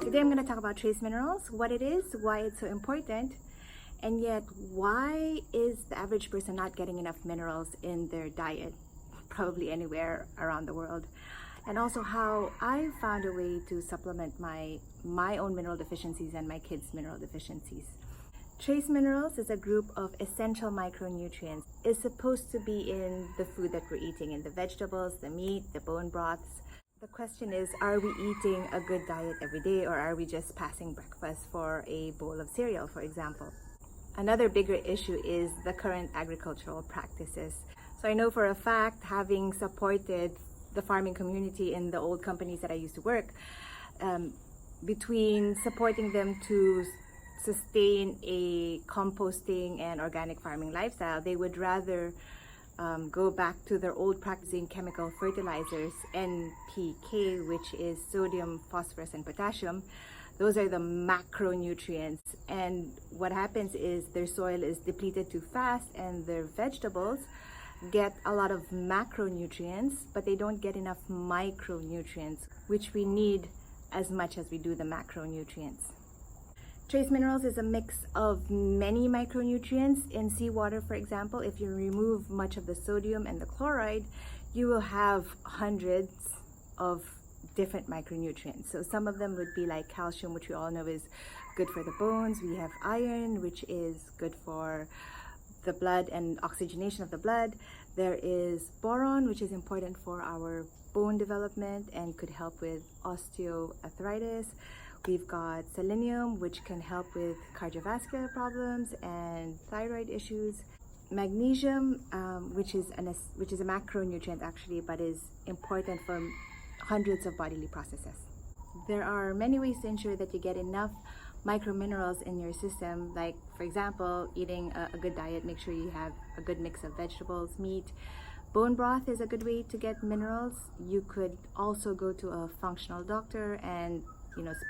Today I'm going to talk about trace minerals, what it is, why it's so important, and yet why is the average person not getting enough minerals in their diet, probably anywhere around the world, and also how I found a way to supplement my own mineral deficiencies and my kids' mineral deficiencies. Trace minerals is a group of essential micronutrients. It's supposed to be in the food that we're eating, in the vegetables, the meat, the bone broths. The question is, are we eating a good diet every day, or are we just passing breakfast for a bowl of cereal, for example? Another bigger issue is the current agricultural practices. So I know for a fact, having supported the farming community in the old companies that I used to work, between supporting them to sustain a composting and organic farming lifestyle, they would rather go back to their old practicing chemical fertilizers, NPK, which is sodium, phosphorus, and potassium. Those are the macronutrients, and what happens is their soil is depleted too fast and their vegetables get a lot of macronutrients, but they don't get enough micronutrients, which we need as much as we do the macronutrients. Trace minerals is a mix of many micronutrients. In seawater, for example, if you remove much of the sodium and the chloride, you will have hundreds of different micronutrients. So some of them would be like calcium, which we all know is good for the bones. We have iron, which is good for the blood and oxygenation of the blood. There is boron, which is important for our bone development and could help with osteoarthritis. We've got selenium, which can help with cardiovascular problems and thyroid issues. Magnesium, which is a macronutrient actually, but is important for hundreds of bodily processes. There are many ways to ensure that you get enough microminerals in your system, like for example, eating a good diet. Make sure you have a good mix of vegetables, meat. Bone broth is a good way to get minerals. You could also go to a functional doctor and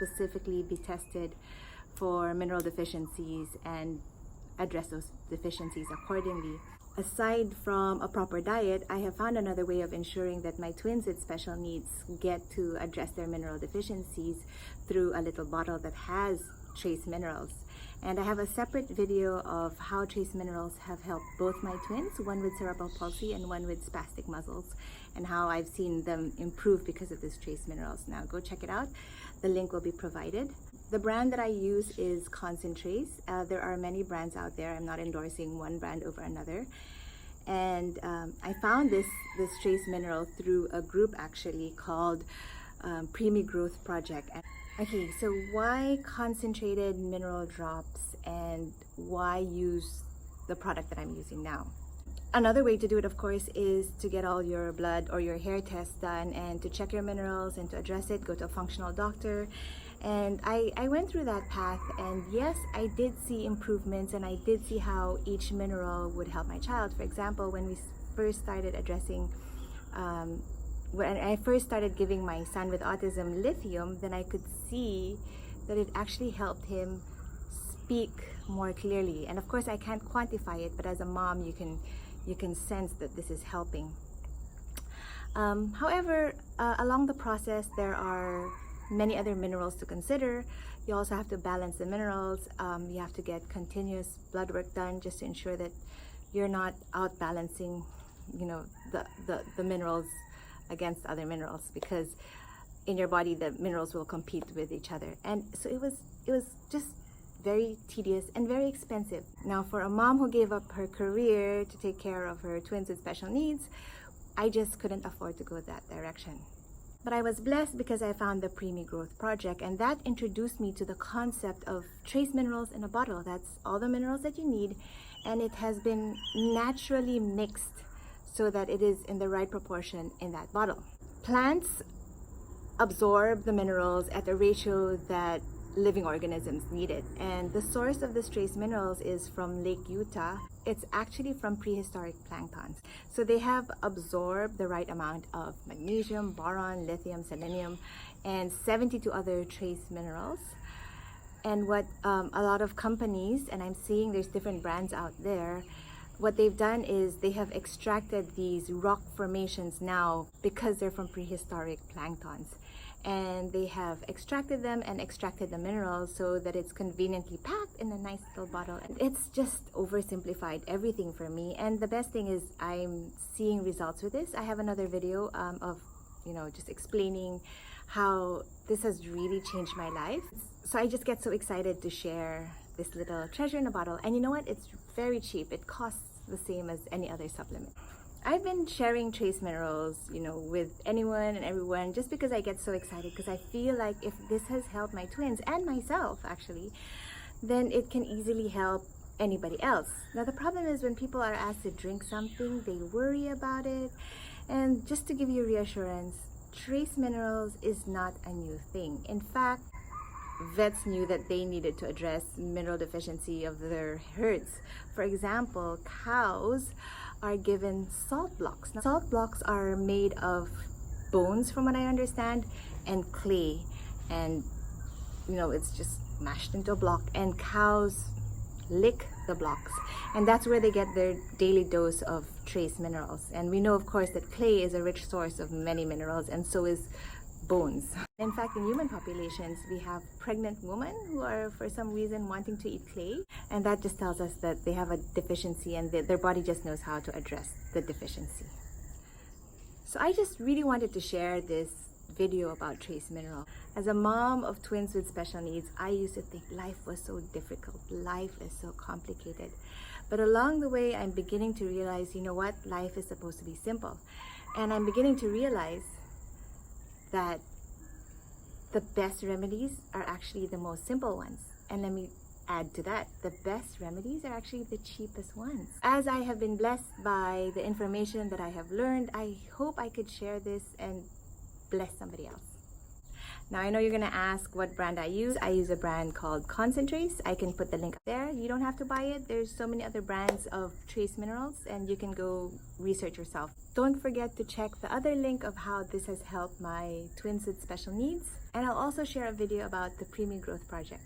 specifically be tested for mineral deficiencies and address those deficiencies accordingly. Aside from a proper diet, I have found another way of ensuring that my twins with special needs get to address their mineral deficiencies through a little bottle that has trace minerals. And I have a separate video of how trace minerals have helped both my twins, one with cerebral palsy and one with spastic muscles, and how I've seen them improve because of this trace minerals. Now go check it out. The link will be provided. The brand that I use is Concentrace. There are many brands out there. I'm not endorsing one brand over another. And I found this trace mineral through a group actually called Preemie Growth Project. Okay, so why concentrated mineral drops and why use the product that I'm using now? Another way to do it, of course, is to get all your blood or your hair tests done and to check your minerals and to address it, go to a functional doctor. And I went through that path, and yes, I did see improvements and I did see how each mineral would help my child. For example, when we first started addressing when I first started giving my son with autism lithium, then I could see that it actually helped him speak more clearly. And of course, I can't quantify it, but as a mom, you can sense that this is helping. However, along the process, there are many other minerals to consider. You also have to balance the minerals. You have to get continuous blood work done just to ensure that you're not outbalancing, the minerals against other minerals, because in your body the minerals will compete with each other. And so it was just very tedious and very expensive. Now, for a mom who gave up her career to take care of her twins with special needs, I just couldn't afford to go that direction. But I was blessed because I found the Preemie Growth Project, and that introduced me to the concept of trace minerals in a bottle. That's all the minerals that you need, and it has been naturally mixed so that it is in the right proportion in that bottle. Plants absorb the minerals at a ratio that living organisms need it, and the source of this trace minerals is from Lake Utah. It's actually from prehistoric planktons. So they have absorbed the right amount of magnesium, boron, lithium, selenium, and 72 other trace minerals. And what a lot of companies, and I'm seeing there's different brands out there, what they've done is they have extracted these rock formations now because they're from prehistoric planktons. And they have extracted them and extracted the minerals so that it's conveniently packed in a nice little bottle. And it's just oversimplified everything for me. And the best thing is I'm seeing results with this. I have another video of, just explaining how this has really changed my life. So I just get so excited to share this little treasure in a bottle. And you know what? It's very cheap. It costs the same as any other supplement. I've been sharing trace minerals, with anyone and everyone just because I get so excited, because I feel like if this has helped my twins and myself actually, then it can easily help anybody else. Now the problem is when people are asked to drink something, they worry about it. And just to give you reassurance, trace minerals is not a new thing. In fact, vets knew that they needed to address mineral deficiency of their herds. For example, cows are given salt blocks. Now, salt blocks are made of bones, from what I understand, and clay, and it's just mashed into a block, and cows lick the blocks, and that's where they get their daily dose of trace minerals. And we know, of course, that clay is a rich source of many minerals, and so is bones. In fact, in human populations, we have pregnant women who are for some reason wanting to eat clay, and that just tells us that they have a deficiency and their body just knows how to address the deficiency. So I just really wanted to share this video about trace mineral. As a mom of twins with special needs, I used to think life was so difficult, life is so complicated. But along the way, I'm beginning to realize, life is supposed to be simple. And I'm beginning to realize that the best remedies are actually the most simple ones. And let me add to that, the best remedies are actually the cheapest ones. As I have been blessed by the information that I have learned, I hope I could share this and bless somebody else. Now I know you're gonna ask what brand I use. I use a brand called Concentrates. I can put the link up there. You don't have to buy it. There's so many other brands of trace minerals and you can go research yourself. Don't forget to check the other link of how this has helped my twins with special needs. And I'll also share a video about the Preemie Growth Project.